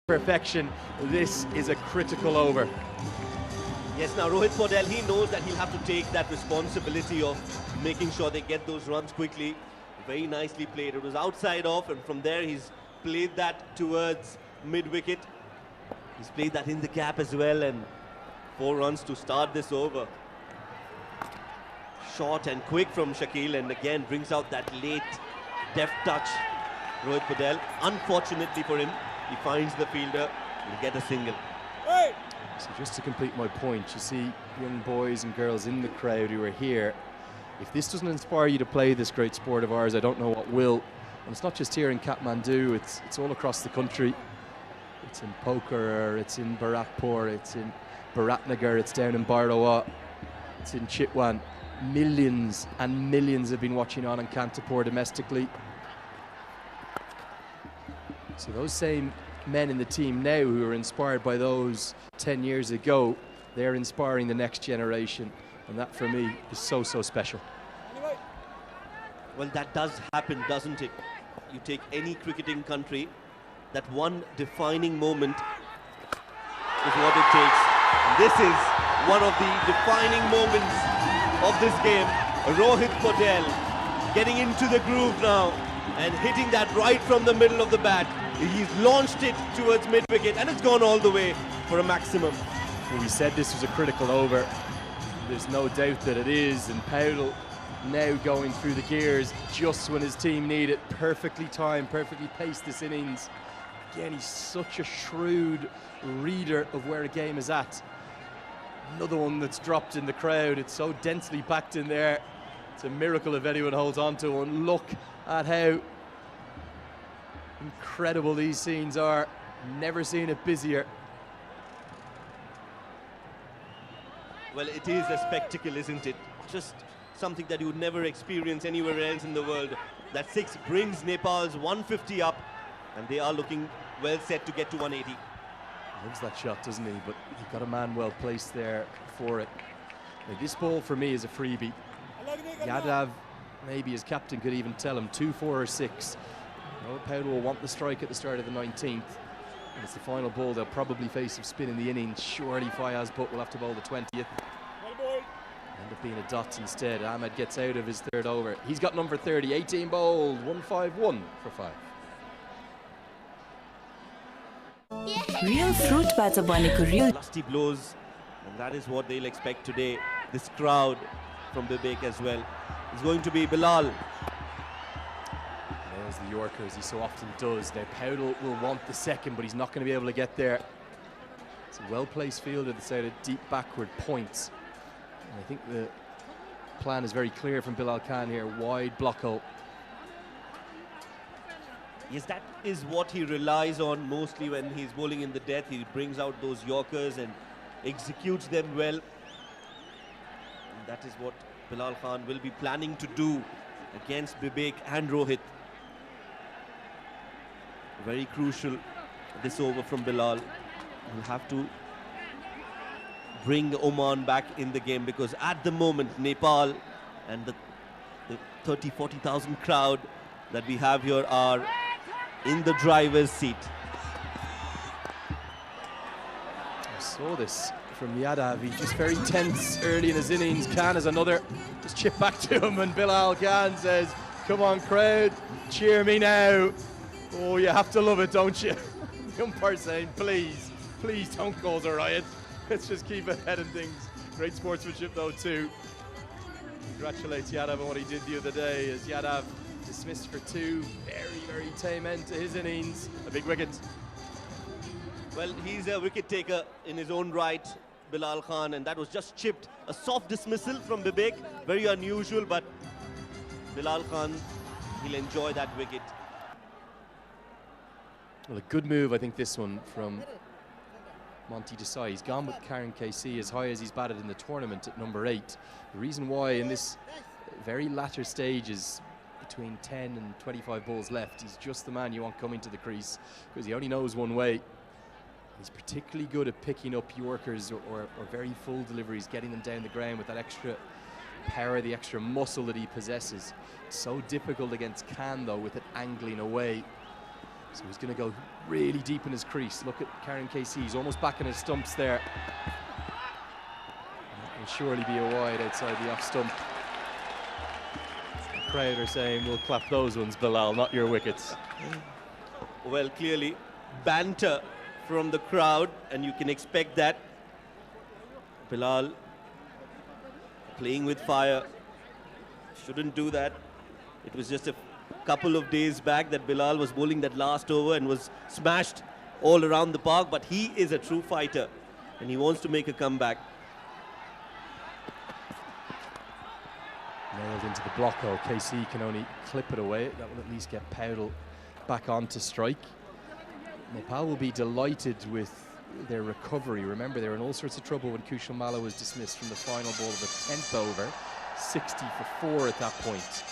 perfection. This is a critical over. Yes, now Rohit Paudel, he knows that he'll have to take that responsibility of making sure they get those runs quickly. Very nicely played. It was outside off, and from there he's played that towards mid-wicket. He's played that in the gap as well, and 4 runs to start this over. Short and quick from Shakil, and again brings out that late deft touch. Rohit Paudel, unfortunately for him, he finds the fielder, he'll get a single. So just to complete my point, you see young boys and girls in the crowd who are here. If this doesn't inspire you to play this great sport of ours, I don't know what will. And it's not just here in Kathmandu, it's all across the country. It's in Pokhara, it's in Barakpur, it's in Biratnagar, it's down in Bairoa, it's in Chitwan. Millions and millions have been watching on in Kantapur domestically. So those same men in the team now who are inspired by those 10 years ago, they're inspiring the next generation, and that for me is so special. Well, that does happen, doesn't it? You take any cricketing country, that one defining moment is what it takes. And this is one of the defining moments of this game. Rohit Paudel getting into the groove now and hitting that right from the middle of the bat. He's launched it towards mid-wicket, and it's gone all the way for a maximum. Well, we said this was a critical over. There's no doubt that it is, and Paudel now going through the gears just when his team need it. Perfectly timed, perfectly paced this innings. Again, he's such a shrewd reader of where a game is at. Another one that's dropped in the crowd. It's so densely packed in there. It's a miracle if anyone holds on to one. Look at how incredible these scenes are. Never seen it busier. Well, it is a spectacle, isn't it? Just something that you would never experience anywhere else in the world. That 6 brings Nepal's 150 up, and they are looking well set to get to 180. He loves that shot, doesn't he? But you've got a man well placed there for it. Now, this ball for me is a freebie. Yadav, maybe his captain could even tell him 2, 4 or 6. Paudel will want the strike at the start of the 19th. And it's the final ball. They'll probably face some spin in the innings. Surely Fayaz Butt will have to bowl the 20th. End up being a dot instead. Ahmed gets out of his 3rd over. He's got number 30, 18 bowled, 151 for 5. Real fruit bata baneko real. Lusty blows, and that is what they'll expect today. This crowd from Bibek as well. It's going to be Bilal. There's the Yorker, as he so often does. Now Paudel will want the 2nd, but he's not going to be able to get there. It's a well-placed fielder that's out at deep backward points. And I think the plan is very clear from Bilal Khan here. Wide block hole. Yes, that is what he relies on mostly when he's bowling in the death. He brings out those Yorkers and executes them well. And that is what Bilal Khan will be planning to do against Bibek and Rohit. Very crucial, this over from Bilal. He'll have to bring Oman back in the game, because at the moment Nepal and the 30,000-40,000 crowd that we have here are in the driver's seat. I saw this from Yadav. He's just very tense early in his innings. Khan has another just chip back to him, and Bilal Khan says, "Come on, crowd, cheer me now." Oh, you have to love it, don't you? The umpire saying, please don't cause a riot. Let's just keep ahead of things. Great sportsmanship though too. Congratulates Yadav on what he did the other day, as Yadav dismissed for 2. Very tame end to his innings. A big wicket. Well, he's a wicket taker in his own right, Bilal Khan, and that was just chipped. A soft dismissal from Bibek, very unusual, but Bilal Khan, he'll enjoy that wicket. Well, a good move, I think, this one from Monty Desai. He's gone with Karan KC as high as he's batted in the tournament at number 8. The reason why in this very latter stages, between 10 and 25 balls left, he's just the man you want coming to the crease, because he only knows one way. He's particularly good at picking up Yorkers or very full deliveries, getting them down the ground with that extra power, the extra muscle that he possesses. It's so difficult against Khan though, with it angling away. So he's going to go really deep in his crease. Look at Karen KC, he's almost back in his stumps there. That will surely be a wide outside the off stump. The crowd are saying, we'll clap those ones, Bilal, not your wickets. Well, clearly, banter from the crowd, and you can expect that. Bilal playing with fire, shouldn't do that. It was just a couple of days back that Bilal was bowling that last over and was smashed all around the park, but he is a true fighter and he wants to make a comeback. Nailed into the block, though. KC can only clip it away. That will at least get Powell back on to strike. Nepal will be delighted with their recovery. Remember, they were in all sorts of trouble when Kushal Malla was dismissed from the final ball of the 10th over. 60 for 4 at that point.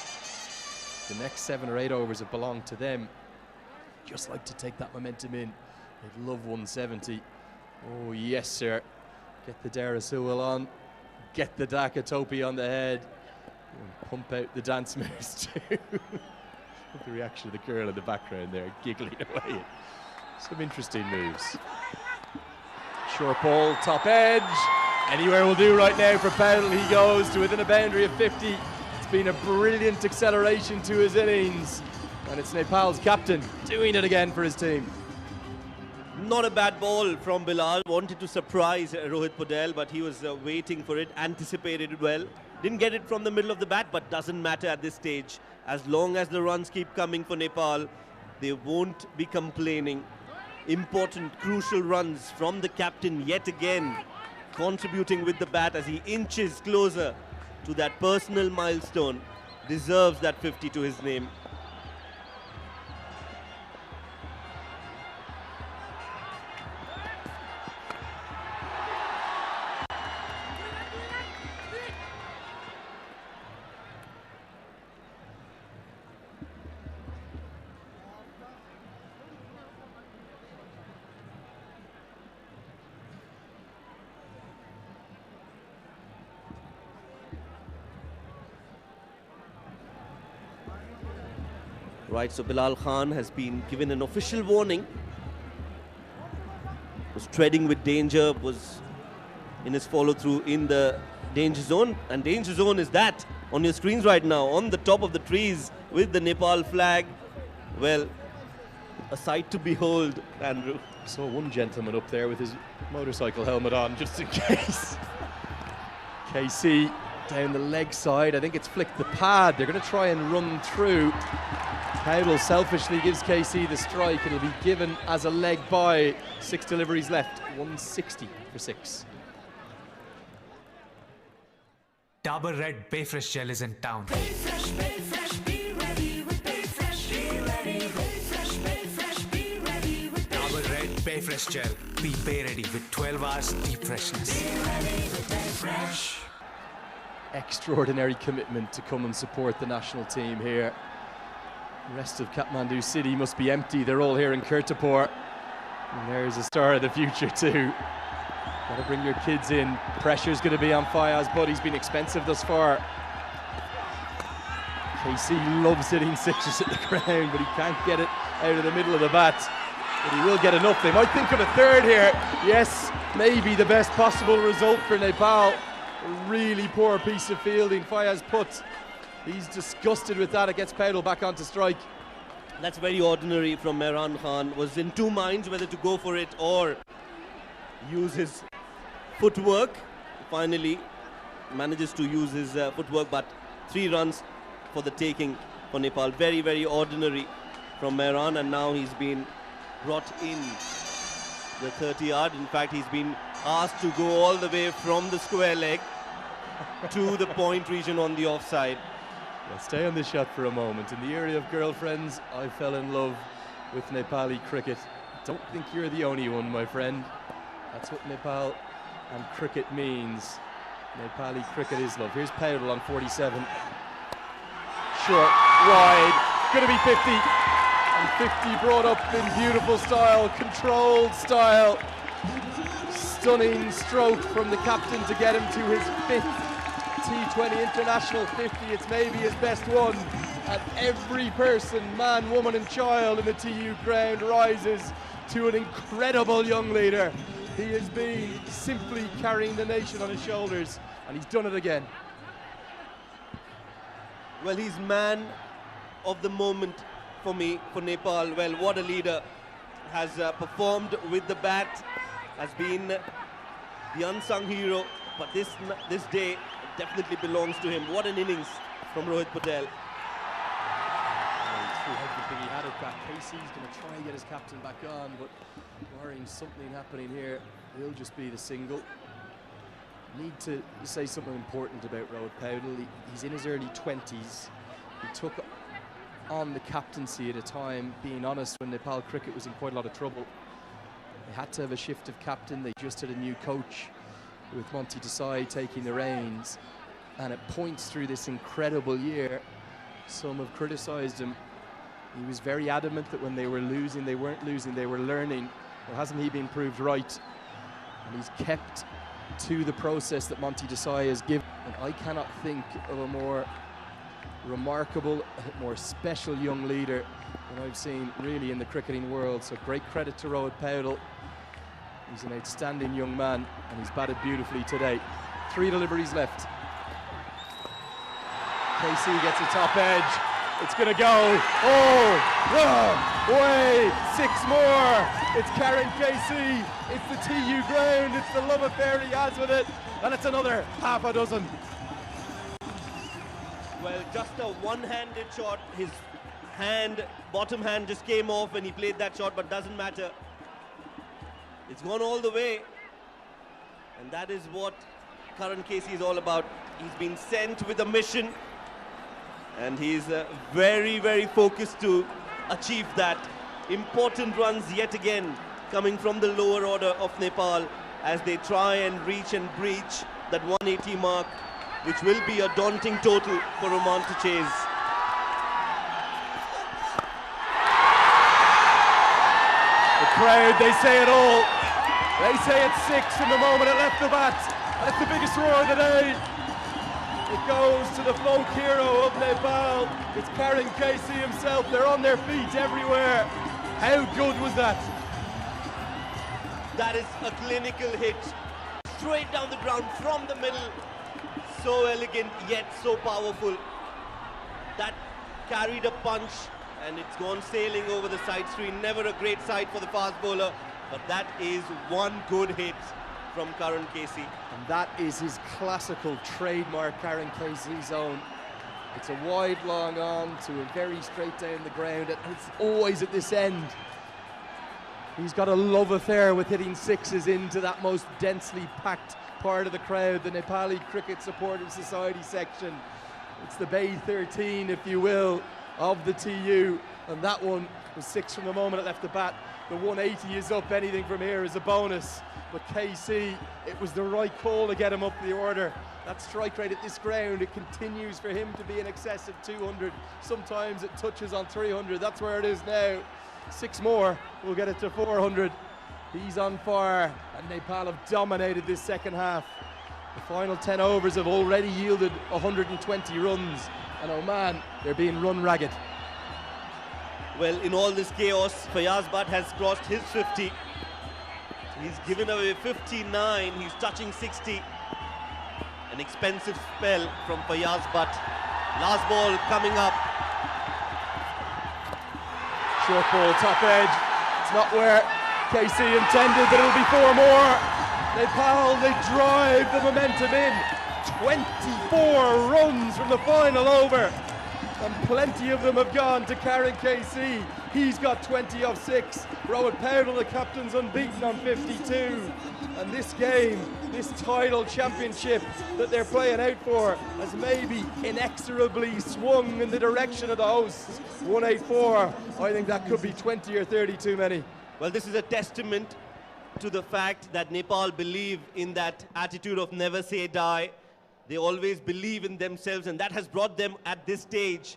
The next 7 or 8 overs have belonged to them. Just like to take that momentum in. They'd love 170. Oh, yes, sir. Get the Darasul on. Get the Dhaka Topi on the head. And pump out the dance moves too. The reaction of the girl in the background there, giggling away. Some interesting moves. Short ball, top edge. Anywhere will do right now for Powell. He goes to within a boundary of 50. It's been a brilliant acceleration to his innings. And it's Nepal's captain doing it again for his team. Not a bad ball from Bilal. Wanted to surprise Rohit Podel, but he was waiting for it, anticipated it well. Didn't get it from the middle of the bat, but doesn't matter at this stage. As long as the runs keep coming for Nepal, they won't be complaining. Important, crucial runs from the captain yet again, contributing with the bat as he inches closer to that personal milestone. Deserves that 50 to his name. Right, so Bilal Khan has been given an official warning. Was treading with danger, was in his follow-through in the danger zone. And danger zone is that on your screens right now, on the top of the trees with the Nepal flag. Well, a sight to behold, Andrew. I saw one gentleman up there with his motorcycle helmet on, just in case. KC down the leg side. I think it's flicked the pad. They're going to try and run through. Powell selfishly gives KC the strike. It'll be given as a leg by. 6 deliveries left. 160 for 6. Dabur Red Bayfresh Gel is in town. Bayfresh, be ready with Bayfresh. Be ready, Bayfresh, be ready with Dabur Red Bayfresh Gel. Be bay ready with 12 hours deep freshness. Be ready with Bayfresh. Extraordinary commitment to come and support the national team here. The rest of Kathmandu City must be empty. They're all here in Kirtipur. And there's a star of the future too. Got to bring your kids in. Pressure's going to be on Fayaz, but he's been expensive thus far. KC loves hitting sixes at the ground, but he can't get it out of the middle of the bat. But he will get enough. They might think of a third here. Yes, maybe the best possible result for Nepal. A really poor piece of fielding. Fayaz put. He's disgusted with that. It gets Powell back onto strike. That's very ordinary from Mehran Khan. Was in two minds whether to go for it or use his footwork. Finally manages to use his footwork, but 3 runs for the taking for Nepal. Very, very ordinary from Mehran, and now he's been brought in the 30-yard. In fact, he's been asked to go all the way from the square leg to the point region on the offside. Yeah, stay on this shot for a moment. In the area of girlfriends, I fell in love with Nepali cricket. Don't think you're the only one, my friend. That's what Nepal and cricket means. Nepali cricket is love. Here's Powell on 47. Short, wide, gonna be 50. And 50 brought up in beautiful style, controlled style. Stunning stroke from the captain to get him to his 5th T20 international 50. It's maybe his best one. and every person, man, woman and child in the TU ground rises to an incredible young leader. He has been simply carrying the nation on his shoulders, and he's done it again. Well, he's man of the moment for me, for Nepal. Well, what a leader. Has performed with the bat, has been the unsung hero, but this day definitely belongs to him. What an innings from Rohit Patel. He threw everything he had at bat. Casey's going to try and get his captain back on, but worrying something happening here. He'll just be the single. Need to say something important about Rohit Patel. He's in his early 20s. He took on the captaincy at a time, being honest, when Nepal cricket was in quite a lot of trouble. They had to have a shift of captain. They just had a new coach with Monty Desai taking the reins. And at points through this incredible year, some have criticised him. He was very adamant that when they were losing, they weren't losing, they were learning. Well, hasn't he been proved right? And he's kept to the process that Monty Desai has given. And I cannot think of a more remarkable, more special young leader than I've seen really in the cricketing world. So great credit to Rohit Patel. He's an outstanding young man, and he's batted beautifully today. 3 deliveries left. KC gets a top edge. It's going to go. Oh, away. 6 more. It's Karen KC. It's the TU ground. It's the love affair he has with it. And it's another half a dozen. Well, just a one-handed shot. His hand, bottom hand, just came off when he played that shot, but doesn't matter. It's gone all the way. And that is what Karan Casey is all about. He's been sent with a mission, and he's very, very focused to achieve that. Important runs yet again coming from the lower order of Nepal as they try and reach and breach that 180 mark, which will be a daunting total for Oman to chase. The crowd, they say it all. They say it's 6 from the moment it left the bat. And it's the biggest roar of the day. It goes to the folk hero of Nepal. It's Karen Casey himself. They're on their feet everywhere. How good was that? That is a clinical hit. Straight down the ground from the middle. So elegant, yet so powerful. That carried a punch, and it's gone sailing over the side screen. Never a great sight for the fast bowler, but that is one good hit from Karan Casey. And that is his classical trademark Karen Casey zone. It's a wide long on to a very straight down the ground, and it's always at this end. He's got a love affair with hitting 6s into that most densely packed part of the crowd, the Nepali Cricket Supporters Society section. It's the Bay 13, if you will, of the TU, and that one was 6 from the moment it left the bat. The 180 is up. Anything from here is a bonus, but KC, it was the right call to get him up the order. That strike rate at this ground, it continues for him to be in excess of 200. Sometimes it touches on 300. That's where it is now. 6 more will get it to 400. He's on fire, and Nepal have dominated this second half. The final 10 overs have already yielded 120 runs, and Oman, they're being run ragged. Well, in all this chaos, Fayaz Butt has crossed his 50. He's given away 59. He's touching 60. An expensive spell from Fayaz Butt. Last ball coming up. Short ball, top edge. It's not where KC intended, but it'll be 4 more. Nepal, they drive the momentum in. 24 runs from the final over. And plenty of them have gone to Karen KC. He's got 20 off 6. Rohit Patel, the captain's unbeaten on 52. And this game, this title championship that they're playing out for, has maybe inexorably swung in the direction of the hosts. 184. I think that could be 20 or 30 too many. Well, this is a testament to the fact that Nepal believe in that attitude of never say die. They always believe in themselves, and that has brought them at this stage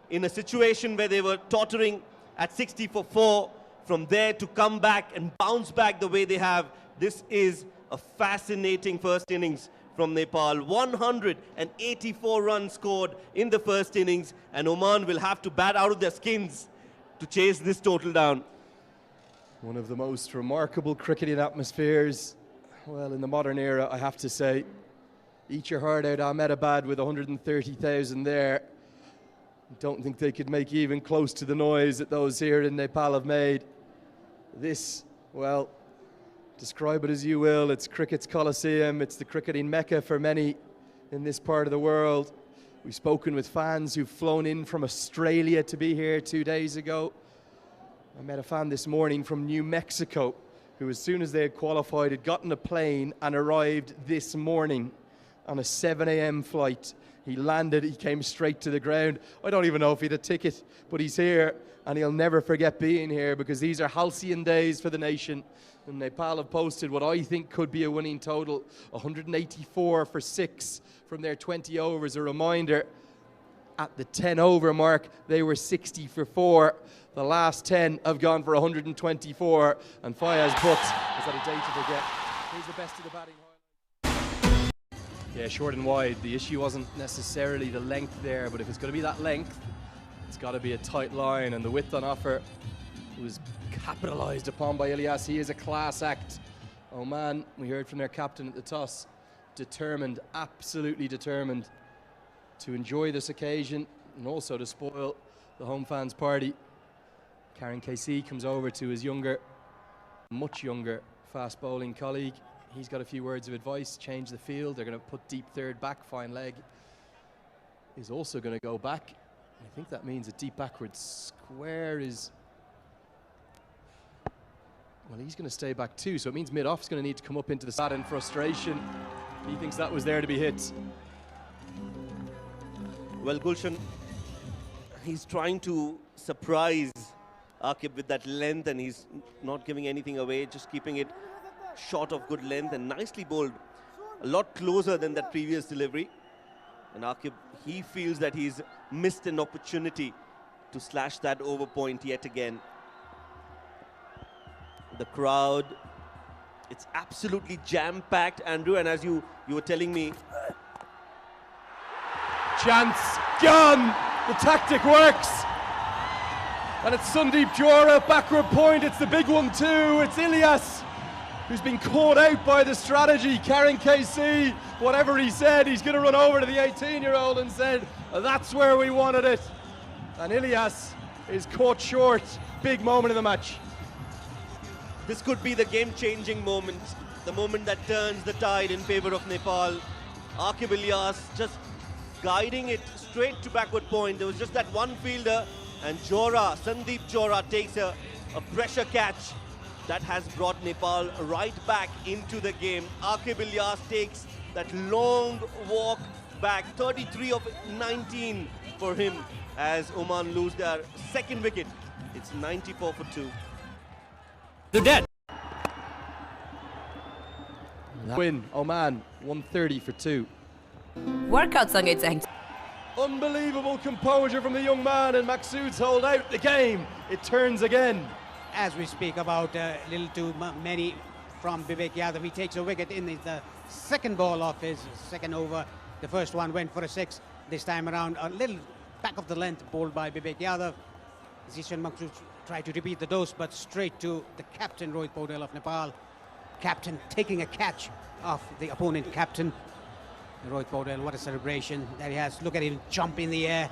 in a situation where they were tottering at 60 for 4. From there to come back and bounce back the way they have, this is a fascinating first innings from Nepal. 184 runs scored in the first innings, and Oman will have to bat out of their skins to chase this total down. One of the most remarkable cricketing atmospheres, well, in the modern era, I have to say. Eat your heart out, Ahmedabad with 130,000 there. Don't think they could make even close to the noise that those here in Nepal have made. This, well, describe it as you will, it's cricket's Coliseum, it's the cricketing mecca for many in this part of the world. We've spoken with fans who've flown in from Australia to be here 2 days ago. I met a fan this morning from New Mexico who, as soon as they had qualified, had gotten a plane and arrived this morning on a 7 a.m. flight. He landed, he came straight to the ground. I don't even know if he had a ticket, but he's here and he'll never forget being here, because these are halcyon days for the nation. And Nepal have posted what I think could be a winning total, 184 for 6 from their 20 overs. A reminder, at the 10 over mark, they were 60 for 4. The last 10 have gone for 124, and Fayaz Butt is that a day to forget. He's the best of the batting. Yeah, short and wide. The issue wasn't necessarily the length there, but if it's going to be that length, it's got to be a tight line, and the width on offer was capitalised upon by Ilyas. He is a class act. Oman, we heard from their captain at the toss, determined, absolutely determined to enjoy this occasion and also to spoil the home fans' party. Karen KC comes over to his younger, much younger fast bowling colleague. He's got a few words of advice: change the field. They're going to put deep third back. Fine leg is also going to go back. I think that means a deep backward square is, well, he's going to stay back too, so it means mid-off is going to need to come up into the side in frustration. He thinks that was there to be hit. Well, Gulshan, he's trying to surprise Aqib with that length, and he's not giving anything away, just keeping it short of good length and nicely bowled. A lot closer than that previous delivery. And Aqib, he feels that he's missed an opportunity to slash that over point yet again. The crowd, it's absolutely jam-packed, Andrew, and as you were telling me, Chance gone. The tactic works. And it's Sandeep Jora, backward point. It's the big one too. It's Ilyas, who's been caught out by the strategy. Karen KC, whatever he said, he's going to run over to the 18-year-old and said, that's where we wanted it. And Ilyas is caught short. Big moment in the match. this could be the game-changing moment, the moment that turns the tide in favour of Nepal. Aqib Ilyas just guiding it straight to backward point. There was just that one fielder, and Jora, Sandeep Jora, takes a pressure catch that has brought Nepal right back into the game. Aqib Ilyas takes that long walk back, 33 of 19 for him as Oman lose their second wicket. It's 94 for 2. They're dead. Win, Oman, 130 for 2. Workout song it's ang. Unbelievable composure from the young man, and Maqsood's hold out the game. It turns again. As we speak about a little too many from Vivek Yadav, he takes a wicket in the second ball of his second over. The first one went for a 6. This time around, a little back of the length, bowled by Vivek Yadav. Zishan Maqsood tried to repeat the dose, but straight to the captain, Rohit Paudel of Nepal. Captain taking a catch of the opponent captain. Rohit Paudel, what a celebration that he has. Look at him jump in the air.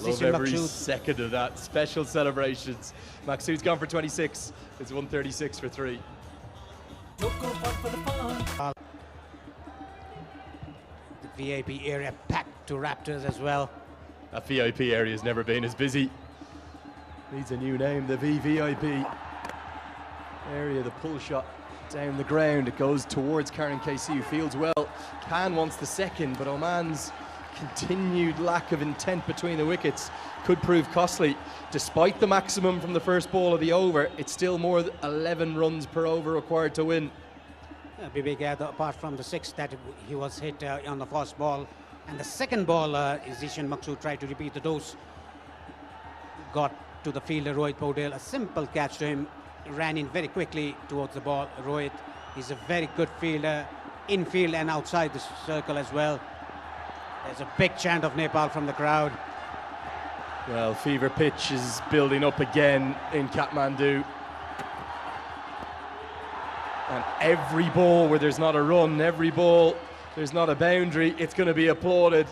Love every second of that. Special celebrations. Maqsood's gone for 26. It's 136 for 3. Don't go fun for the fun. The VIP area packed to Raptors as well. That VIP area has never been as busy. Needs a new name, the VVIP area. The pull shot down the ground. It goes towards Karen KC, who fields well. Khan wants the second, but Oman's continued lack of intent between the wickets could prove costly. Despite the maximum from the first ball of the over, it's still more than 11 runs per over required to win. Vivek Yadav, apart from the 6 that he was hit on the first ball, and the second ball, Zishan Maqsood tried to repeat the dose. Got to the fielder, Rohit Paudel, a simple catch to him, ran in very quickly towards the ball. Rohit is a very good fielder, infield and outside the circle as well. There's a big chant of Nepal from the crowd. Well, fever pitch is building up again in Kathmandu. And every ball where there's not a run, every ball there's not a boundary, it's going to be applauded.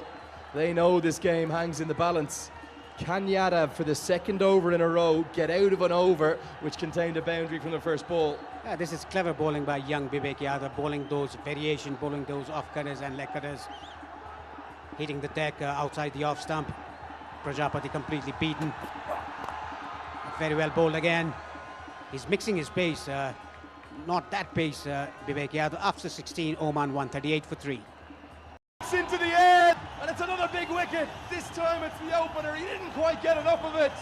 They know this game hangs in the balance. Can Yadav, for the second over in a row, get out of an over which contained a boundary from the first ball? Yeah, this is clever bowling by young Vivek Yadav, bowling those variation, bowling those off-cutters and leg cutters, hitting the deck outside the off stump. Prajapati completely beaten. Very well bowled again. He's mixing his pace, not that pace, Vivek Yadav. After 16, Oman 138 for 3. It's into the air, and it's another big wicket. This time it's the opener. He didn't quite get enough of it.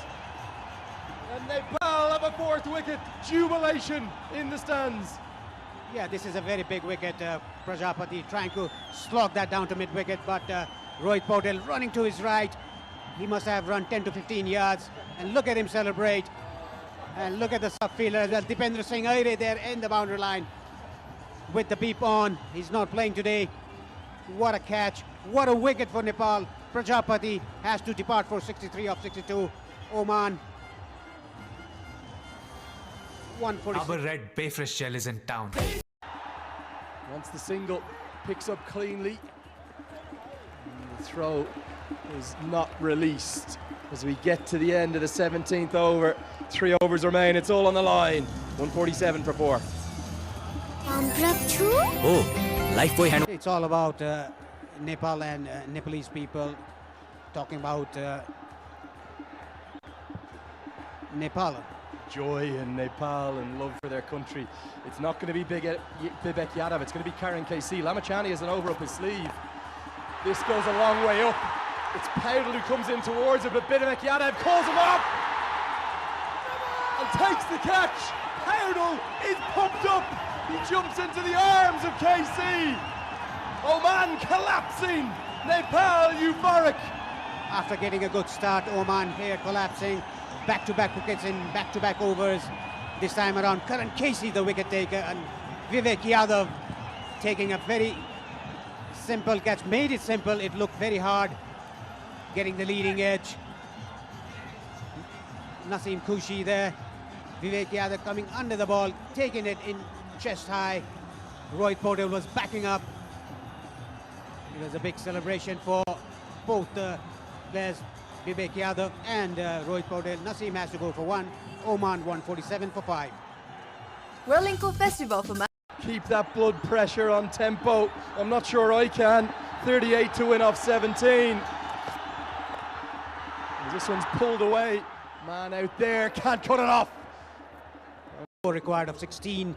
And Nepal have a fourth wicket. Jubilation in the stands. Yeah, this is a very big wicket. Prajapati trying to slog that down to mid-wicket, but Rohit Patel running to his right. He must have run 10 to 15 yards. And look at him celebrate. And look at the sub-fielder as well. Dipendra Singh Aire there in the boundary line with the beep on. He's not playing today. What a catch. What a wicket for Nepal. Prajapati has to depart for 63 of 62. Oman 146. Our red Bayfresh gel is in town. Once the single picks up cleanly, and the throw is not released. As we get to the end of the 17th over, 3 overs remain. It's all on the line. 147 for 4. Oh, Lifebuoy hand. It's all about Nepal and Nepalese people talking about Nepal. Joy in Nepal and love for their country. It's not going to be Vivek Yadav, it's going to be Karan KC. Lamachani has an over up his sleeve. This goes a long way up. It's Powell who comes in towards it, but Vivek Yadav calls him up and takes the catch. Powell is pumped up. He jumps into the arms of KC. Oman collapsing. Nepal euphoric. After getting a good start, Oman here collapsing. Back-to-back wickets in back-to-back overs. This time around, Karan Casey, the wicket taker, and Vivek Yadav taking a very simple catch. Made it simple. It looked very hard. Getting the leading edge. Naseem Khushi there. Vivek Yadav coming under the ball, taking it in chest high. Rohit Patel was backing up. It was a big celebration for both players, Vivek Yadav and Rohit Patel. Naseem has to go for 1. Oman 147 for 5. Whirlingco Festival for Keep that blood pressure on tempo. I'm not sure I can. 38 to win off 17. As this one's pulled away. Man out there can't cut it off. Required of 16.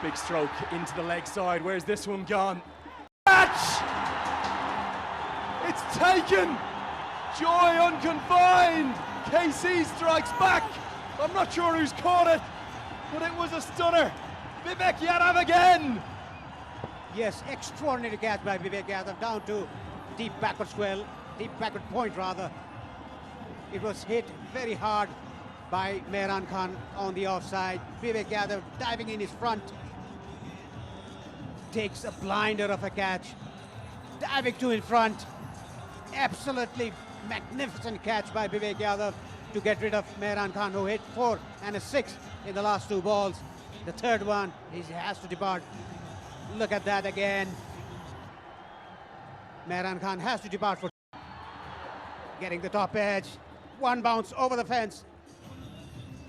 Big stroke into the leg side. Where's this one gone? Catch! It's taken! Joy unconfined! KC strikes back! I'm not sure who's caught it, but it was a stunner. Vivek Yadav again! Yes, extraordinary catch by Vivek Yadav down to deep backward swell, deep backward point rather. It was hit very hard by Mehran Khan on the offside. Vivek Yadav diving in his front. Takes a blinder of a catch. Diving to in front. Absolutely magnificent catch by Vivek Yadav to get rid of Mehran Khan, who hit 4 and a 6 in the last 2 balls. The third one, he has to depart. Look at that again. Mehran Khan has to depart for getting the top edge. 1 bounce over the fence.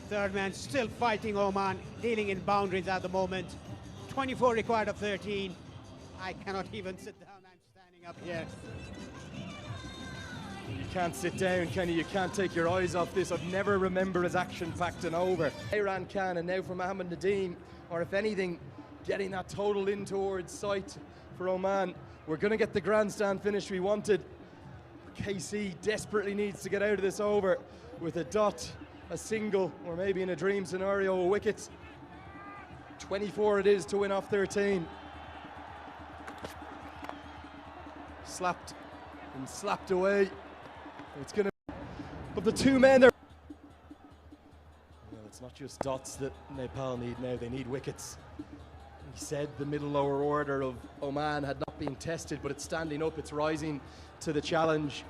Third man still fighting Oman, dealing in boundaries at the moment. 24 required of 13. I cannot even sit down. I'm standing up here. You can't sit down, can you? You can't take your eyes off this. I've never remember as action-packed and over. Imran Khan and now for Mohammed Nadeem, or if anything, getting that total in towards sight for Oman. We're going to get the grandstand finish we wanted. KC desperately needs to get out of this over with a dot, a single, or maybe in a dream scenario, a wicket. 24 it is to win off 13. Slapped and slapped away. It's going to of the two men there. Well, it's not just dots that Nepal need now, they need wickets. He said the middle lower order of Oman had not been tested, but it's standing up, it's rising to the challenge.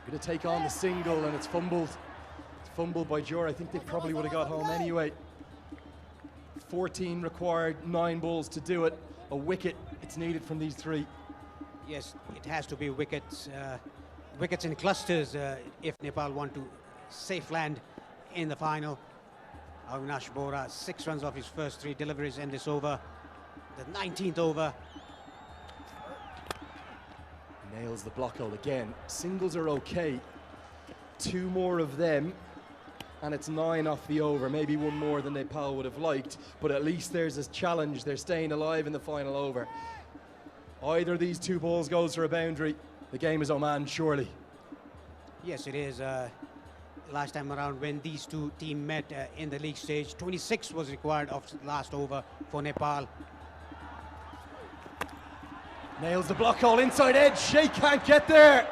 Going to take on the single, and it's fumbled. It's fumbled by Jor. I think they probably would have got home anyway. 14 required, 9 balls to do it. A wicket, it's needed from these three. Yes, it has to be wickets. Wickets in clusters if Nepal want to safe land in the final. Avinash Bora, 6 runs off his first 3 deliveries in this over. The 19th over. Nails the block hole again. Singles are okay. 2 more of them, and it's 9 off the over. Maybe 1 more than Nepal would have liked, but at least there's a challenge. They're staying alive in the final over. Either of these 2 balls goes for a boundary. The game is Oman, surely. Yes, it is. Last time around when these two teams met in the league stage, 26 was required of last over for Nepal. Nails the block hole, inside edge. Sheikh can't get there.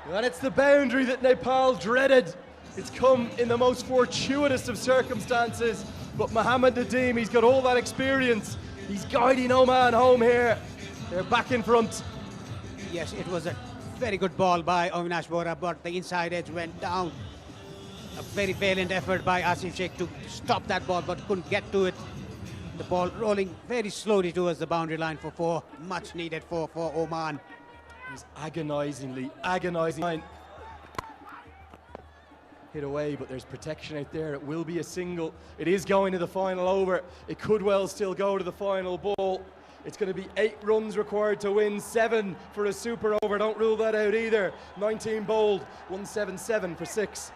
And it's the boundary that Nepal dreaded. It's come in the most fortuitous of circumstances. But Mohammad Nadeem, he's got all that experience. He's guiding Oman home here. They're back in front. Yes, it was a very good ball by Avinash Bora, but the inside edge went down. A very valiant effort by Asif Sheikh to stop that ball, but couldn't get to it. The ball rolling very slowly towards the boundary line for 4. Much needed for Oman. He's agonizing. Hit away, but there's protection out there. It will be a single. It is going to the final over. It could well still go to the final ball. It's going to be 8 runs required to win, 7 for a super over. Don't rule that out either. 19 bowled, 177 for 6.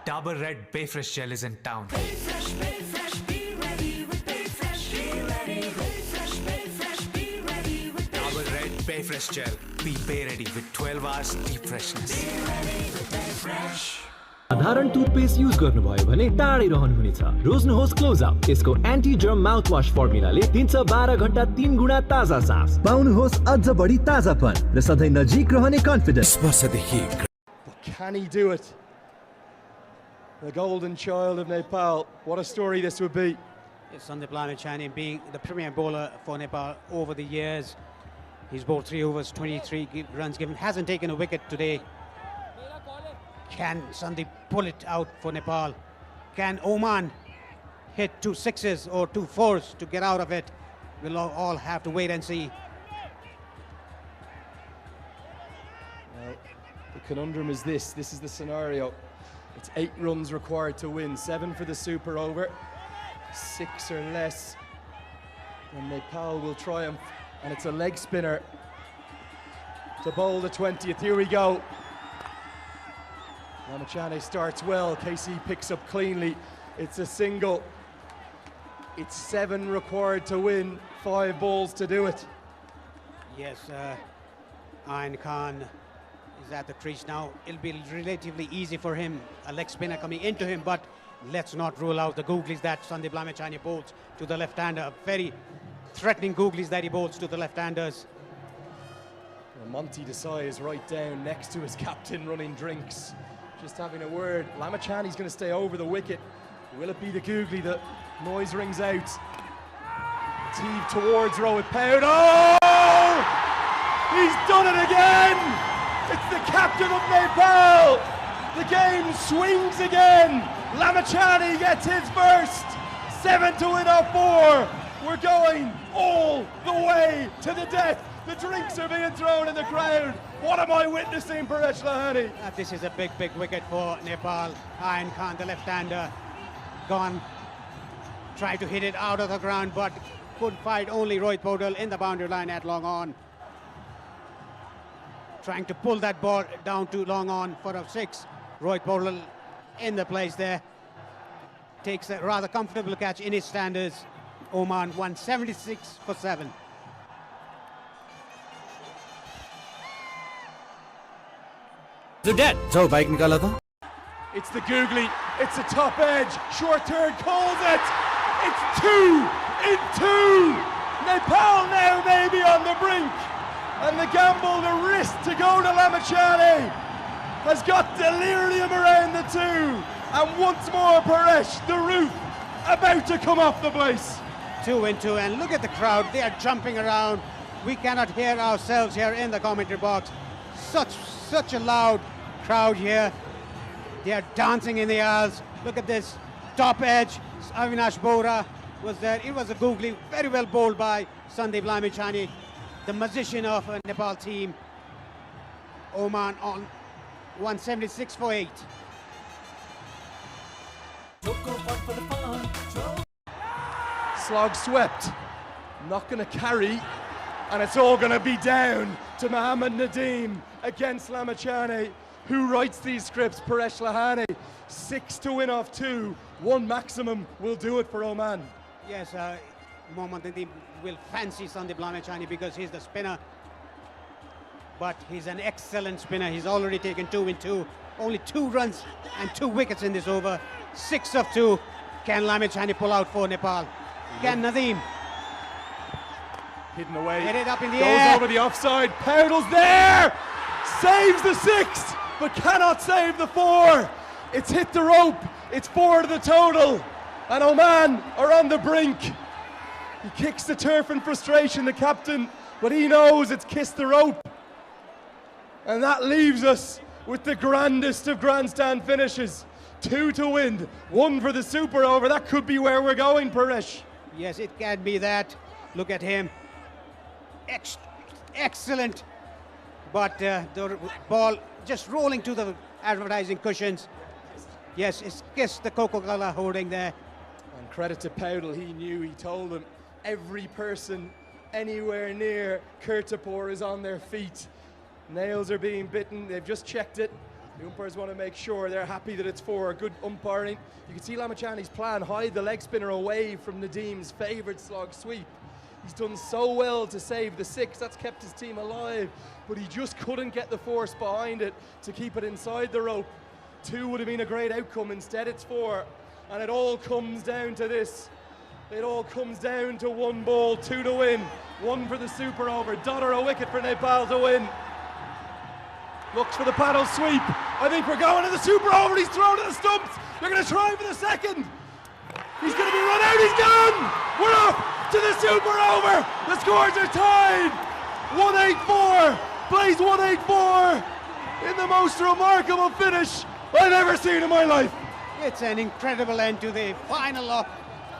Dabur Red Bayfresh Gel is in town. Bayfresh, be ready with Bayfresh. Be ready, Bayfresh, be ready with Dabur Red Bayfresh Gel. Be bay ready with 12 hours deep freshness. Be ready with Bayfresh. साधारण toothpaste use गर्नुभयो भने टाढै रहनुहुनेछ। रोज्नुहोस् close up. यसको anti germ mouthwash फर्मुलाले दिन्छ 12 घण्टा 3 गुणा ताजा सास। पाउनुहोस् अझ बढी ताजापन र सधैँ नजिक रहने confidence. But can he do it? The golden child of Nepal. What a story this would be. Sandeep Lamachani being the premier bowler for Nepal over the years. He's bowled 3 overs, 23 runs given. Hasn't taken a wicket today. Can Sandeep pull it out for Nepal? Can Oman hit 2 6s or 2 4s to get out of it? We'll all have to wait and see. Well, the conundrum is this. This is the scenario. It's 8 runs required to win, 7 for the super over, 6 or less, and Nepal will triumph. And it's a leg spinner to bowl the 20th. Here we go. Lamachane starts well. KC picks up cleanly. It's a single. It's 7 required to win, 5 balls to do it. Yes, Ayn Khan is at the crease now. It'll be relatively easy for him. A leg spinner coming into him, but let's not rule out the googlies that Sandeep Lamachane bowls to the left-hander. Very threatening googlies that he bowls to the left-handers. Well, Monty Desai is right down next to his captain running drinks. Just having a word. Lamachane's going to stay over the wicket. Will it be the googly? The noise rings out. Teeve towards Rohit Pound. Oh! He's done it again! It's the captain of Nepal! The game swings again! Lamachane gets his first! 7 to win off 4! We're going all the way to the death! The drinks are being thrown in the crowd. What am I witnessing, Paresh Lahani? This is a big wicket for Nepal. Ayn Khan, the left-hander, gone. Tried to hit it out of the ground, but could fight only Rohit Paudel in the boundary line at long on. Trying to pull that ball down to long on for a 6. Rohit Paudel in the place there. Takes a rather comfortable catch in his standards. Oman 176 for 7. So dad, जाओ bike निकाला था। It's the googly, it's a top edge, short turn calls it. It's 2 in 2. Nepal now maybe on the brink. And the gamble, the risk to go to Lamachani has got delirium around the two. And once more, Paresh, the roof, about to come off the place. 2-2, and look at the crowd. They are jumping around. We cannot hear ourselves here in the commentary box. Such a loud crowd here. They are dancing in the aisles. Look at this top edge. Avinash Bora was there. It was a googly, very well bowled by Sandeep Lamachani, the magician of a Nepal team. Oman on 176 for 8. Slog swept, not going to carry, and it's all going to be down to Mohammad Nadeem against Lamachani. Who writes these scripts? Paresh Lahani. 6 to win off 2, 1 maximum will do it for Oman. Yes, Mohammad Nadeem will fancy Sandeep Lamachani because he's the spinner. But he's an excellent spinner. He's already taken 2 in 2. Only 2 runs and 2 wickets in this over. 6 of 2. Can Lamachani pull out for Nepal? Can Nadeem? Hidden away. Get it up in the Goes air. over the offside. Powdell's there. Saves the 6, but cannot save the 4. It's hit the rope. It's 4 to the total. And Oman are on the brink. He kicks the turf in frustration, the captain, but he knows it's kissed the rope. And that leaves us with the grandest of grandstand finishes. 2 to win, 1 for the super over. That could be where we're going, Paresh. Yes, it can be that. Look at him. Excellent. But the ball just rolling to the advertising cushions. Yes, it's kissed the Coca-Cola holding there. And credit to Powdell, he knew, he told them, every person anywhere near Kirtapur is on their feet. Nails are being bitten, they've just checked it. The umpires want to make sure they're happy that it's 4. Good umpiring. You can see Lamachani's plan, hide the leg spinner away from Nadeem's favourite slog sweep. He's done so well to save the 6, that's kept his team alive, but he just couldn't get the force behind it to keep it inside the rope. 2 would have been a great outcome, instead it's 4. And it all comes down to this. It all comes down to 1 ball, 2 to win, 1 for the super over. Dollar a wicket for Nepal to win. Looks for the paddle sweep. I think we're going to the super over. He's thrown to the stumps. They're going to try for the second. He's going to be run out. He's gone. We're off to the super over. The scores are tied. 184. Plays 184 in the most remarkable finish I've ever seen in my life. It's an incredible end to the final of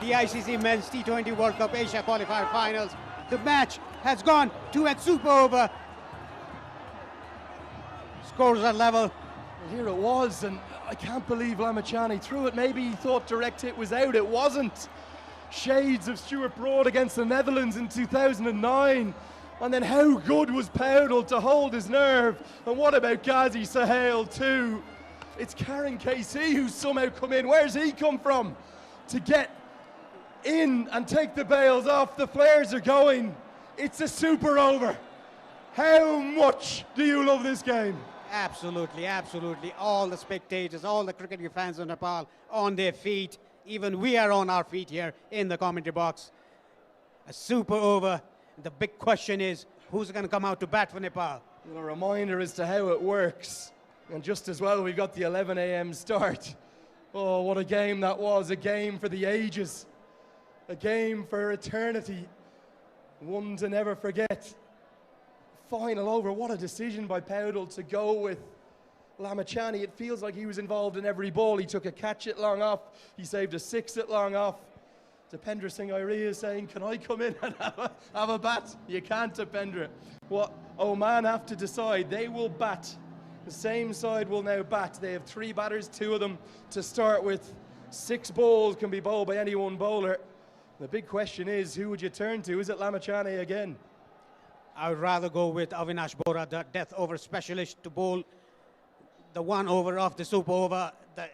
the ICC Men's T20 World Cup Asia Qualifier Finals. The match has gone to a super over. Scores are level. Well, here it was, and I can't believe Lamachani threw it. Maybe he thought direct hit was out. It wasn't. Shades of Stuart Broad against the Netherlands in 2009. And then how good was Powdell to hold his nerve? And what about Ghazi Sahel too? It's Karen KC who's somehow come in. Where's he come from? To get in and take the bails off. The flares are going. It's a super over. How much do you love this game? Absolutely, absolutely. All the spectators, all the cricketing fans of Nepal on their feet. Even we are on our feet here in the commentary box. A super over. The big question is, who's going to come out to bat for Nepal? Well, a reminder as to how it works. And just as well, we've got the 11 a.m. start. Oh, what a game that was. A game for the ages. A game for eternity. One to never forget. Final over. What a decision by Powdell to go with Lamachani. It feels like he was involved in every ball. He took a catch at long off. He saved a 6 at long off. Dipendra Singh Airi is saying, can I come in and have a bat? You can't, Dipendra. What Oman have to decide, they will bat. The same side will now bat. They have 3 batters, 2 of them to start with. 6 balls can be bowled by any one bowler. The big question is, who would you turn to? Is it Lamachani again? I would rather go with Avinash Bora, the death over specialist, to bowl the 1 over of the super over. The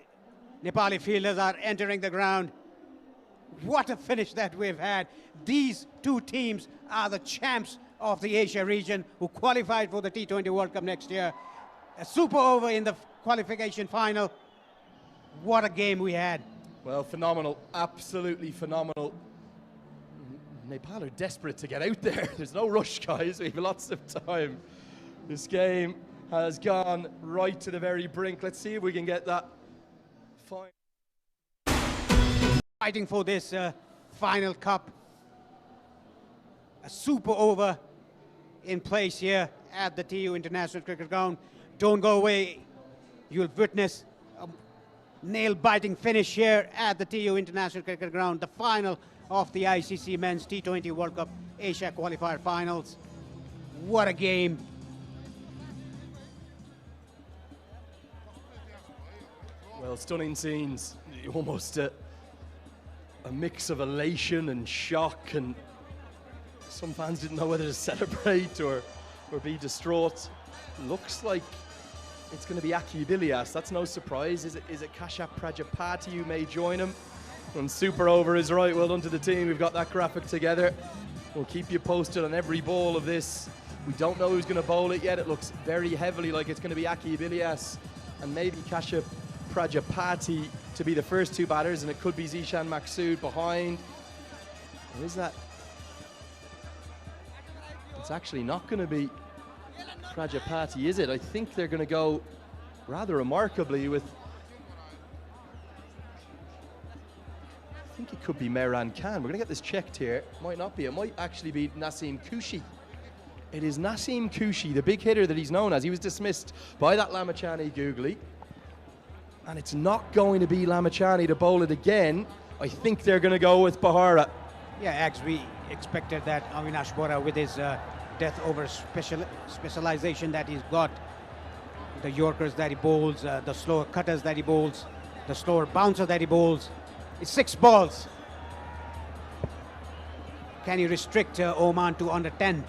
Nepali fielders are entering the ground. What a finish that we've had. These 2 teams are the champs of the Asia region who qualified for the T20 World Cup next year. A super over in the qualification final. What a game we had. Well, phenomenal, absolutely phenomenal. Nepal are desperate to get out there. There's no rush, guys. We have lots of time. This game has gone right to the very brink. Let's see if we can get that final. Fighting for this final cup. A super over in place here at the TU International Cricket Ground. Don't go away. You'll witness a nail-biting finish here at the TU International Cricket Ground. The final of the ICC Men's T20 World Cup Asia Qualifier Finals. What a game. Well, stunning scenes. Almost a mix of elation and shock, and some fans didn't know whether to celebrate or be distraught. Looks like it's going to be Aki Bilias. That's no surprise. Is it Kashyap Prajapati who may join him? And super over is right. Well done to the team. We've got that graphic together. We'll keep you posted on every ball of this. We don't know who's going to bowl it yet. It looks very heavily like it's going to be Aki Bilias and maybe Kashyap Prajapati to be the first two batters, and it could be Zishan Maqsood behind. Or is that? It's actually not going to be Prajapati, is it? I think they're going to go rather remarkably with, I think it could be Mehran Khan. We're going to get this checked here. Might not be. It might actually be Naseem Kushi. It is Naseem Kushi, the big hitter that he's known as. He was dismissed by that Lamachani googly. And it's not going to be Lamachani to bowl it again. I think they're going to go with Bahara. Yeah, Ax, we expected that Avinash Bora, with his death over specialization that he's got, the Yorkers that he bowls, the slower cutters that he bowls, the slower bouncer that he bowls. It's 6 balls. Can he restrict Oman to under 10?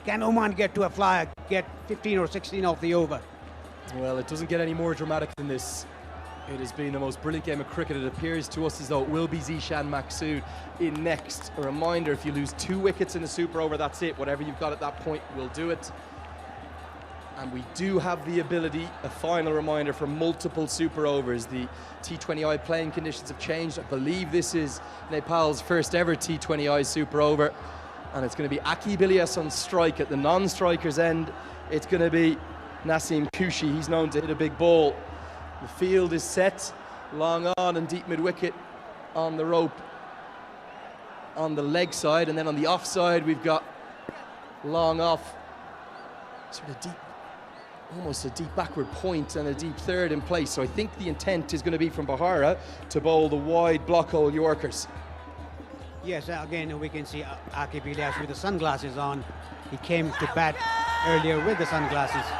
Can Oman get to a flyer, get 15 or 16 off the over? Well, it doesn't get any more dramatic than this. It has been the most brilliant game of cricket. It appears to us as though it will be Zishan Maqsood in next. A reminder, if you lose 2 wickets in the super over, that's it. Whatever you've got at that point will do it. And we do have the ability, a final reminder, for multiple super overs. The T20I playing conditions have changed. I believe this is Nepal's first ever T20I super over. And it's going to be Aki Bilias on strike. At the non-strikers end, it's going to be Naseem Kushi. He's known to hit a big ball. The field is set, long on and deep mid-wicket on the rope on the leg side, and then on the off side we've got long off, sort of deep, almost a deep backward point and a deep third in place. So I think the intent is going to be from Bahara to bowl the wide block hole Yorkers. Yes, again we can see Aki Bilias with the sunglasses on. He came to bat earlier with the sunglasses.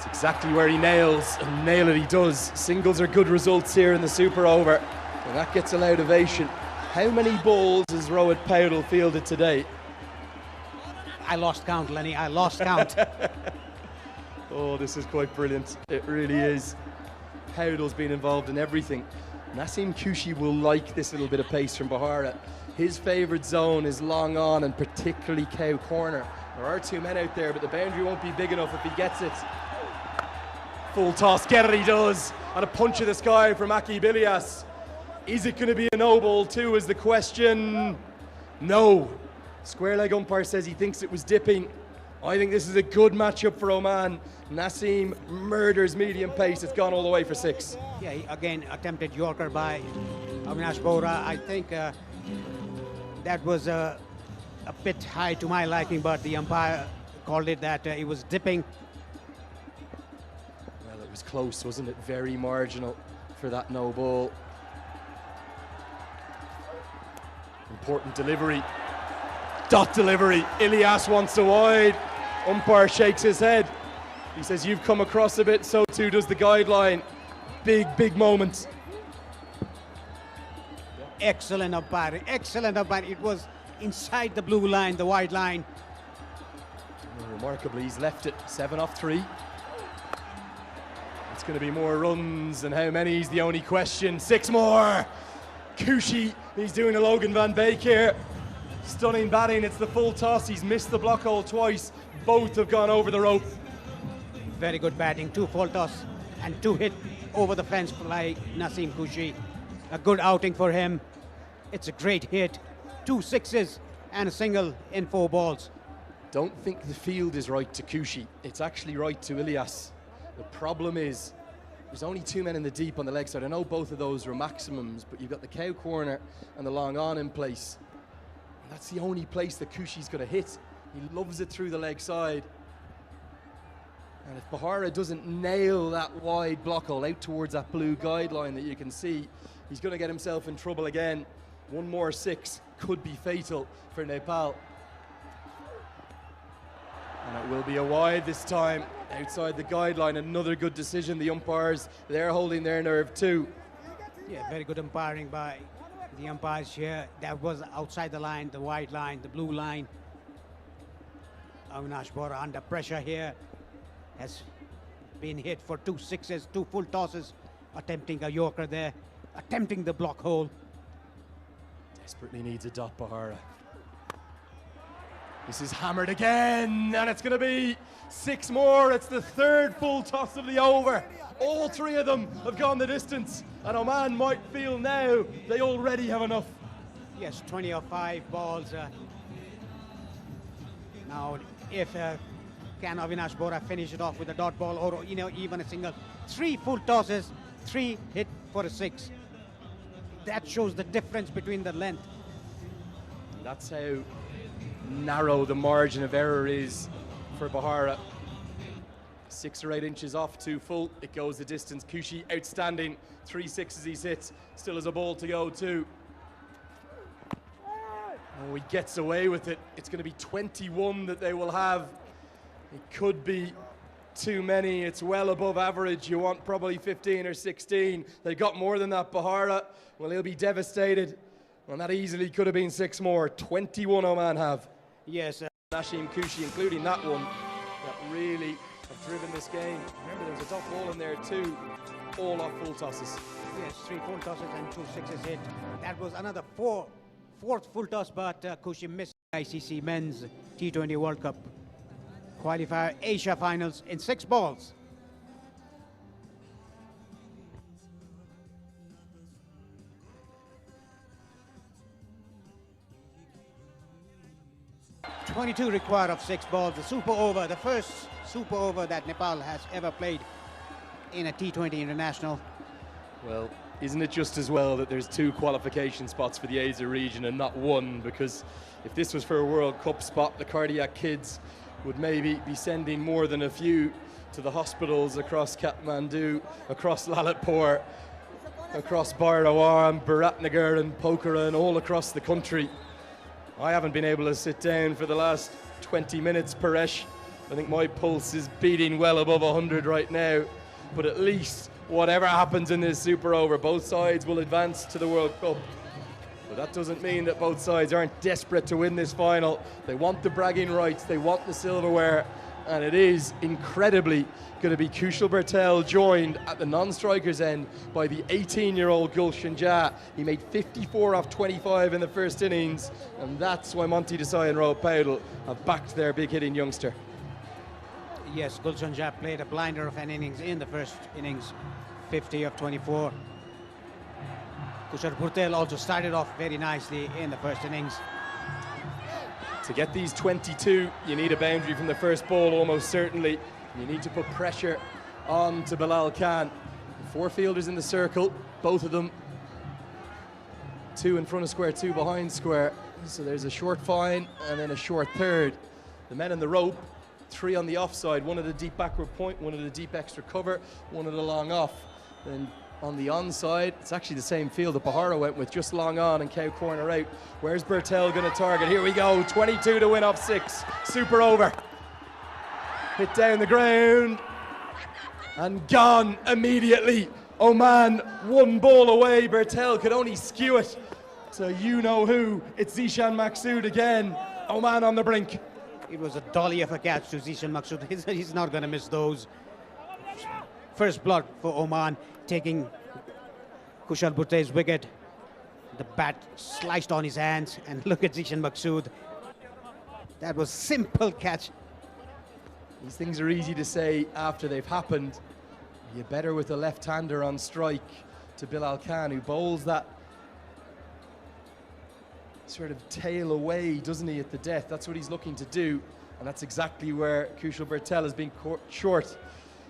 Exactly where he nails, and nail it he does. Singles are good results here in the super over, and that gets a loud ovation. How many balls has Rohit Paudel fielded today? I lost count, Lenny, I lost count. Oh, this is quite brilliant. It really is. Paudel's been involved in everything. Naseem Kushi will like this little bit of pace from Bahara. His favourite zone is long on, and particularly cow corner. There are 2 men out there, but the boundary won't be big enough if he gets it. Full toss, get it he does, and a punch of the sky from Aki Bilias. Is it going to be a no ball too is the question. No. Square leg umpire says he thinks it was dipping. I think this is a good matchup for Oman. Naseem murders medium pace. It's gone all the way for 6. Yeah, he again attempted Yorker by Avinash Bora. I think that was a bit high to my liking, but the umpire called it that it was dipping. Well, it was close, wasn't it? Very marginal for that no ball. Important delivery. Dot delivery. Ilyas wants a wide. Umpire shakes his head. He says, you've come across a bit, so too does the guideline. Big, big moment. Excellent umpiring, excellent umpiring. It was inside the blue line, the white line. Remarkably, he's left it 7 off 3. It's going to be more runs, and how many is the only question. 6 more. Kushi, he's doing a Logan Van Beek here. Stunning batting, it's the full toss. He's missed the block hole twice. Both have gone over the rope. Very good batting, 2 full toss and 2 hit over the fence by Naseem Kushi. A good outing for him. It's a great hit. 2 sixes and a single in 4 balls. Don't think the field is right to Kushi. It's actually right to Ilyas. The problem is there's only 2 men in the deep on the leg side. I know both of those were maximums, but you've got the cow corner and the long on in place. And that's the only place that Kushi's going to hit. He loves it through the leg side. And if Bahara doesn't nail that wide block hole out towards that blue guideline that you can see, he's going to get himself in trouble again. One more 6 could be fatal for Nepal. And it will be a wide this time, outside the guideline. Another good decision. The umpires, they're holding their nerve too. Yeah, very good umpiring by the umpires here. That was outside the line, the white line, the blue line. Avinash Bora under pressure here. Has been hit for 2 sixes, 2 full tosses, attempting a Yorker there, attempting the block hole. Desperately needs a dot, Bahara. This is hammered again, and it's going to be 6 more. It's the 3rd full toss of the over. All 3 of them have gone the distance, and Oman might feel now they already have enough. Yes, 20 or 5 balls. Now, if can Avinash Bora finish it off with a dot ball or even a single? 3 full tosses, 3 hit for a 6. That shows the difference between the length. That's how narrow the margin of error is for Bahara. 6 or 8 inches off 2 full, it goes the distance. Kushi outstanding, 3 sixes he's hit, still has a ball to go too. Oh, he gets away with it. It's going to be 21 that they will have. It could be too many. It's well above average. You want probably 15 or 16. They got more than that, Bahara. Well, he'll be devastated. And that easily could have been 6 more. 21 Oman have. Yes. Nashim Kushi, including that one, that really have driven this game. Remember, there was a dot ball in there too. All off full tosses. Yes, 3 full tosses and 2 sixes hit. That was another fourth full toss, but Kushi missed ICC Men's T20 World Cup Qualifier Asia Finals in 6 balls. .22 required of 6 balls. The super over, the first super over that Nepal has ever played in a T20 international. Well, isn't it just as well that there's 2 qualification spots for the Asia region and not 1? Because if this was for a World Cup spot, the cardiac kids would maybe be sending more than a few to the hospitals across Kathmandu, across Lalitpur, across Bairawar, Biratnagar and Pokhara and all across the country. I haven't been able to sit down for the last 20 minutes, Paresh. I think my pulse is beating well above 100 right now. But at least whatever happens in this super over, both sides will advance to the World Cup. But that doesn't mean that both sides aren't desperate to win this final. They want the bragging rights, they want the silverware, and it is incredibly going to be Kushal Bertel joined at the non-strikers end by the 18-year-old Gulshan Jha. He made 54 off 25 in the first innings, and that's why Monty Desai and Rohit Paudel have backed their big-hitting youngster. Yes, Gulshan Jha played a blinder of an innings in the first innings, 50 of 24. Kushal Bertel also started off very nicely in the first innings. To get these 22, you need a boundary from the first ball, almost certainly. You need to put pressure on to Bilal Khan. 4 fielders in the circle, both of them 2 in front of square, 2 behind square. So there's a short fine and then a short third. The men in the rope, 3 on the offside, 1 at a deep backward point, 1 at a deep extra cover, 1 at a long off. Then on the onside, it's actually the same field that Bahara went with, just long on and cow corner out. Where's Bertel going to target? Here we go, 22 to win off 6, super over. Hit down the ground and gone immediately. Oman 1 ball away. Bertel could only skew it to you-know-who. It's Zishan Maqsood again. Oman on the brink. It was a dolly of a catch to Zishan Maqsood. He's not going to miss those. First blood for Oman, taking Kushal Bertel's wicket. The bat sliced on his hands, and look at Zishan Maqsood. That was simple catch. These things are easy to say after they've happened. You're better with a left-hander on strike to Bilal Khan, who bowls that sort of tail away, doesn't he, at the death? That's what he's looking to do, and that's exactly where Kushal Bertel has been short.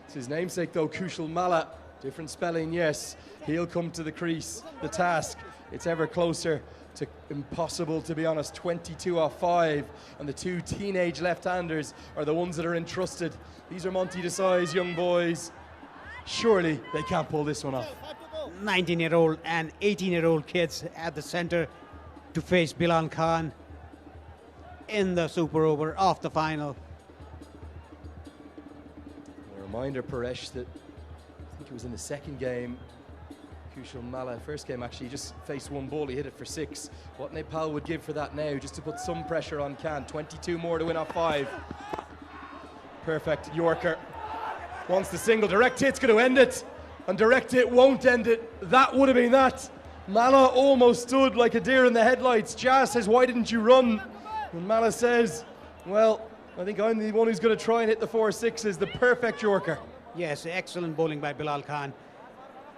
It's his namesake though, Kushal Malla. Different spelling, yes. He'll come to the crease. The task, it's ever closer to impossible, to be honest. 22 off 5, and the two teenage left-handers are the ones that are entrusted. These are Monty Desai's young boys. Surely they can't pull this one off. 19-year-old and 18-year-old kids at the center to face Bilal Khan in the super over of the final. A reminder, Paresh, that I think it was in the second game, Kushal Malla, first game actually, he just faced one ball, he hit it for 6. What Nepal would give for that now, just to put some pressure on Khan. 22 more to win off 5. Perfect, Yorker. Wants the single, direct hit's going to end it, and direct hit won't end it. That would have been that. Malla almost stood like a deer in the headlights. Jas says, why didn't you run? And Malla says, well, I think I'm the one who's going to try and hit the 4-6s, the perfect Yorker. Yes, excellent bowling by Bilal Khan.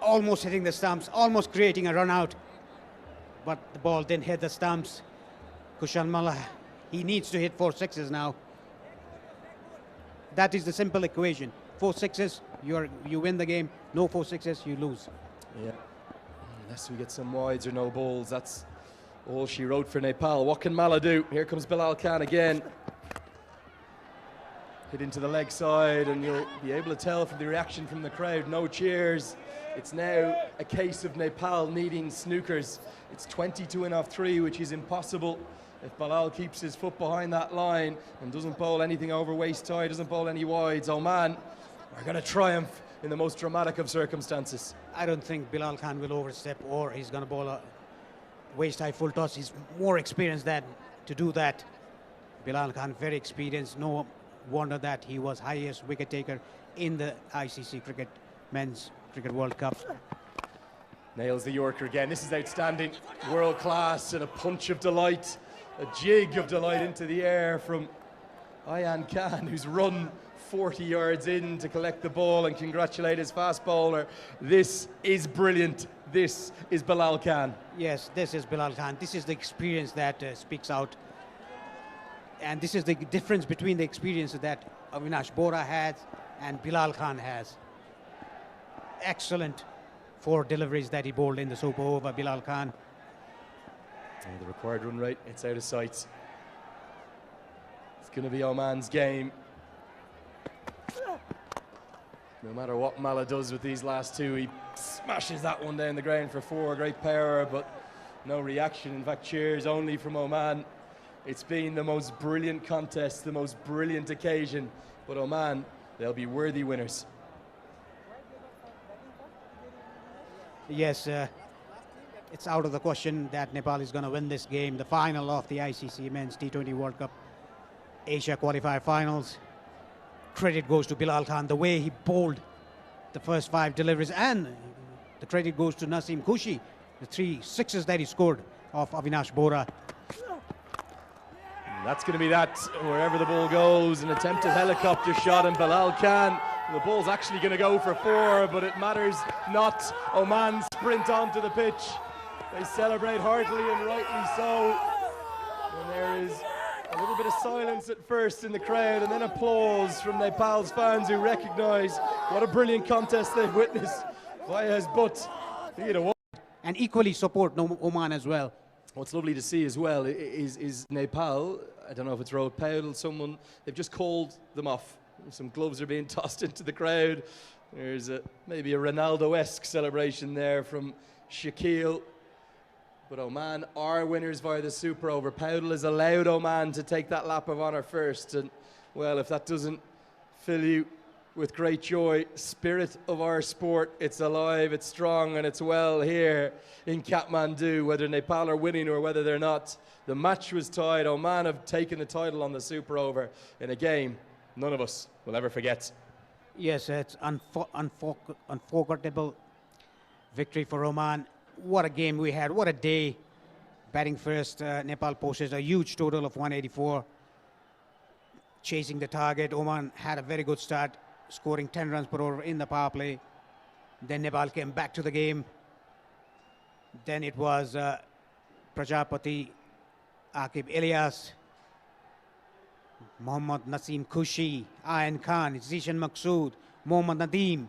Almost hitting the stumps, almost creating a run out. But the ball didn't hit the stumps. Kushal Malla, he needs to hit 4-6s now. That is the simple equation. 4-6s, you win the game. No 4-6s, you lose. Yeah, unless we get some wides or no balls, that's all she wrote for Nepal. What can Malla do? Here comes Bilal Khan again. Hit into the leg side, and you'll be able to tell from the reaction from the crowd. No cheers. It's now a case of Nepal needing snookers. It's 20 to win off 3, which is impossible if Bilal keeps his foot behind that line and doesn't bowl anything over waist high, doesn't bowl any wides. Oman are going to triumph in the most dramatic of circumstances. I don't think Bilal Khan will overstep, or he's going to bowl a waist high full toss. He's more experienced than to do that. Bilal Khan, very experienced. No wonder that he was highest wicket taker in the ICC Cricket Men's Cricket World Cup. Nails the Yorker again. This is outstanding. World class, and a punch of delight, a jig of delight into the air from Ayan Khan, who's run 40 yards in to collect the ball and congratulate his fast bowler. This is brilliant. This is Bilal Khan. Yes, this is Bilal Khan. This is the experience that speaks out. And this is the difference between the experience that Avinash Bora has and Bilal Khan has. Excellent 4 deliveries that he bowled in the super over, Bilal Khan. And the required run rate, it's out of sight. It's going to be Oman's game. No matter what Malla does with these last 2, he smashes that one down the ground for 4. Great power, but no reaction. In fact, cheers only from Oman. It's been the most brilliant contest, the most brilliant occasion. But Oman, they'll be worthy winners. Yes, it's out of the question that Nepal is going to win this game. The final of the ICC Men's T20 World Cup Asia Qualifier Finals. Credit goes to Bilal Khan, the way he bowled the first 5 deliveries, and the credit goes to Naseem Khushi, the 3 6s that he scored off Avinash Bora. And that's going to be that, wherever the ball goes, an attempted helicopter shot, and Bilal Khan, the ball's actually going to go for 4, but it matters not. Oman sprint onto the pitch. They celebrate heartily, and rightly so. And there is a little bit of silence at first in the crowd, and then applause from Nepal's fans who recognise what a brilliant contest they've witnessed. Vaya's butt, And equally support Oman as well. What's lovely to see as well is Nepal, I don't know if it's Rohit Paudel, someone, they've just called them off. Some gloves are being tossed into the crowd. There's maybe a Ronaldo-esque celebration there from Shaquille. But Oman are winners via the super over. Paudel has allowed Oman to take that lap of honour first. And, well, if that doesn't fill you with great joy, spirit of our sport, it's alive, it's strong, and it's well here in Kathmandu, whether Nepal are winning or whether they're not. The match was tied. Oman have taken the title on the super over in a game none of us will ever forget. Yes, it's unforgettable victory for Oman. What a game we had, what a day. Batting first, Nepal posted a huge total of 184. Chasing the target, Oman had a very good start, scoring 10 runs per over in the power play. Then Nepal came back to the game. Then it was Prajapati Aqib Ilyas, Mohammad Naseem Khushi, Ayan Khan, Zishan Maqsood, Mohammad Nadeem,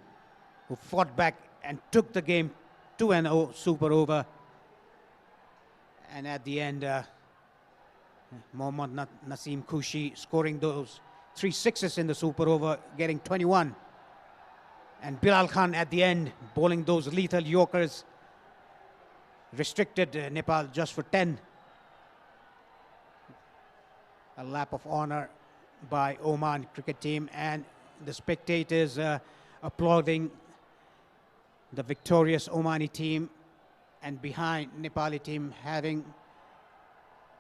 who fought back and took the game 2-0 super over. And at the end, Mohammad Naseem Khushi scoring those 3 sixes in the super over, getting 21. And Bilal Khan at the end, bowling those lethal yorkers, restricted Nepal just for 10. A lap of honor by Oman cricket team, and the spectators applauding the victorious Omani team, and behind Nepali team having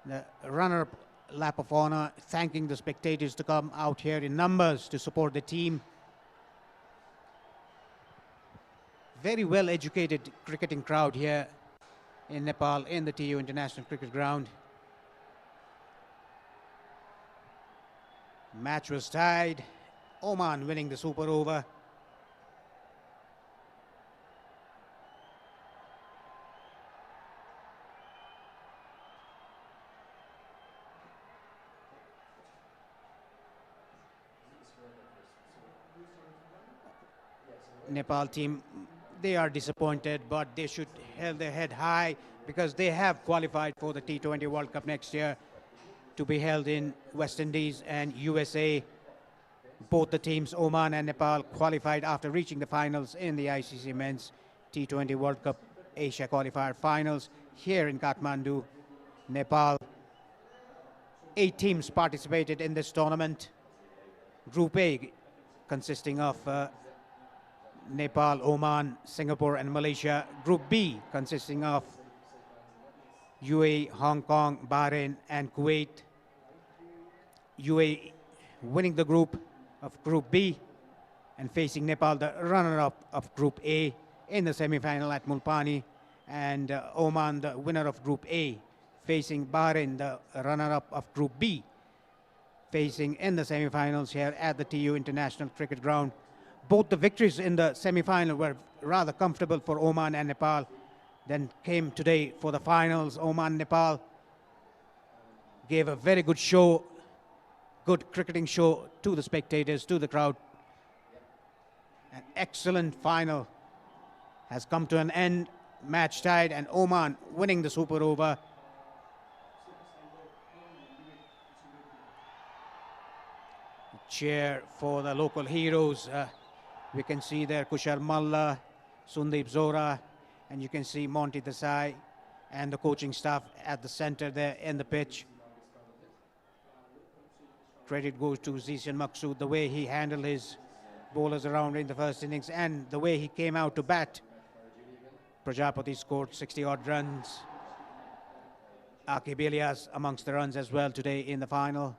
the runner-up lap of honor, thanking the spectators to come out here in numbers to support the team. Very well educated cricketing crowd here in Nepal in the TU International Cricket Ground. Match was tied, Oman winning the super over. Nepal team, they are disappointed, but they should hold their head high because they have qualified for the T20 World Cup next year, to be held in West Indies and USA. Both the teams, Oman and Nepal, qualified after reaching the finals in the ICC Men's T20 World Cup Asia Qualifier Finals here in Kathmandu, Nepal. 8 teams participated in this tournament. Group A consisting of Nepal, Oman, Singapore and Malaysia. Group B consisting of UAE, Hong Kong, Bahrain and Kuwait. UAE winning the group of Group B and facing Nepal, the runner-up of Group A, in the semi-final at Mulpani, and Oman, the winner of Group A, facing Bahrain, the runner-up of Group B, facing in the semi-finals here at the TU International Cricket Ground. Both the victories in the semi-final were rather comfortable for Oman and Nepal. Then came today for the finals. Oman, Nepal gave a very good show, good cricketing show to the spectators, to the crowd. An excellent final has come to an end, match tied, and Oman winning the super over. Cheer for the local heroes. We can see there Kushal Malla, Sundeep Zora, and you can see Monty Desai and the coaching staff at the center there in the pitch. Credit goes to Zishan Maqsood, the way he handled his bowlers around in the first innings and the way he came out to bat. Prajapati scored 60-odd runs. Aqib Ilyas amongst the runs as well today in the final.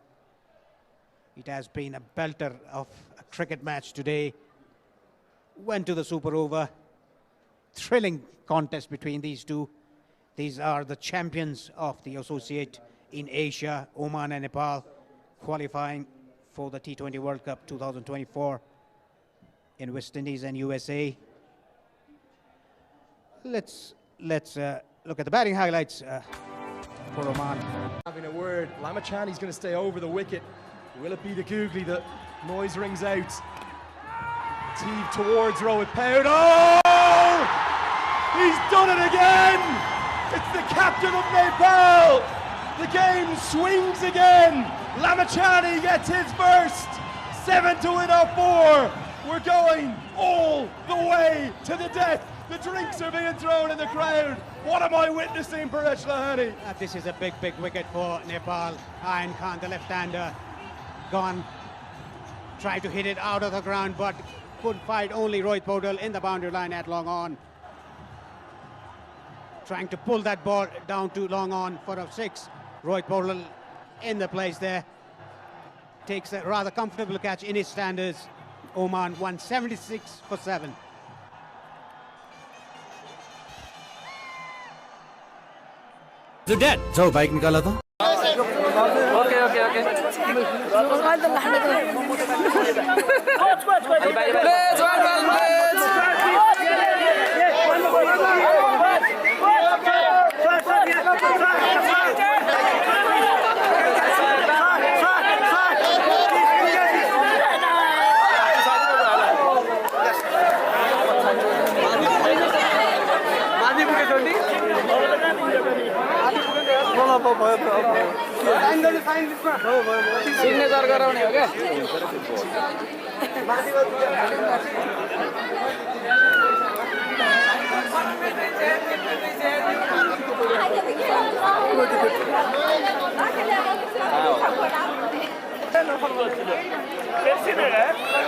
It has been a belter of a cricket match today. Went to the super over. Thrilling contest between these two. These are the champions of the associate in Asia, Oman and Nepal, qualifying for the T20 World Cup 2024 in West Indies and USA. Let's look at the batting highlights for Oman. Having a word, Lamachani's going to stay over the wicket. Will it be the googly? The noise rings out. Teeve towards Rohit Poud. Oh! He's done it again! It's the captain of Nepal! The game swings again! Lamachani gets his first! 7 to win off 4! We're going all the way to the death! The drinks are being thrown in the crowd! What am I witnessing, Paresh Lahani? This is a big wicket for Nepal. Ayan Khan, the left-hander, gone. Tried to hit it out of the ground, but couldn't find only Rohit Paudel in the boundary line at long on. Trying to pull that ball down to long on for a 6. Rohit Paudel in the place there. Takes a rather comfortable catch in his standards. Oman 176 for 7. So dad, जाओ bike निकाला था. Okay. Signature गराउने हो क्या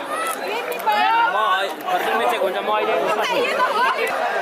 म first match हुन्छ म अहिले